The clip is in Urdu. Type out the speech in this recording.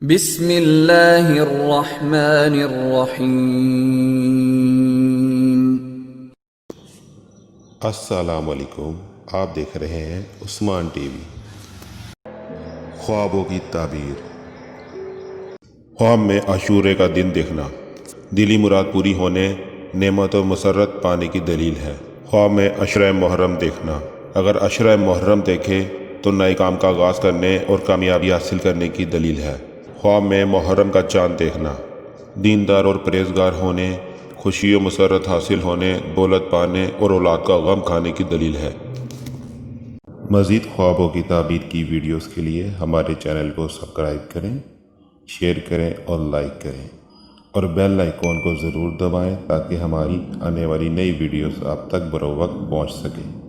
بسم اللہ الرحمن الرحیم۔ السلام علیکم، آپ دیکھ رہے ہیں عثمان ٹی وی۔ خوابوں کی تعبیر۔ خواب میں عاشورے کا دن دیکھنا دلی مراد پوری ہونے، نعمت و مسرت پانے کی دلیل ہے۔ خواب میں عشرہ محرم دیکھنا، اگر عشرہ محرم دیکھے تو نئے کام کا آغاز کرنے اور کامیابی حاصل کرنے کی دلیل ہے۔ خواب میں محرم کا چاند دیکھنا دیندار اور پرہیزگار ہونے، خوشی و مسرت حاصل ہونے، دولت پانے اور اولاد کا غم کھانے کی دلیل ہے۔ مزید خوابوں کی تعبیر کی ویڈیوز کے لیے ہمارے چینل کو سبسکرائب کریں، شیئر کریں اور لائک کریں، اور بیل آئیکن کو ضرور دبائیں تاکہ ہماری آنے والی نئی ویڈیوز آپ تک بروقت پہنچ سکیں۔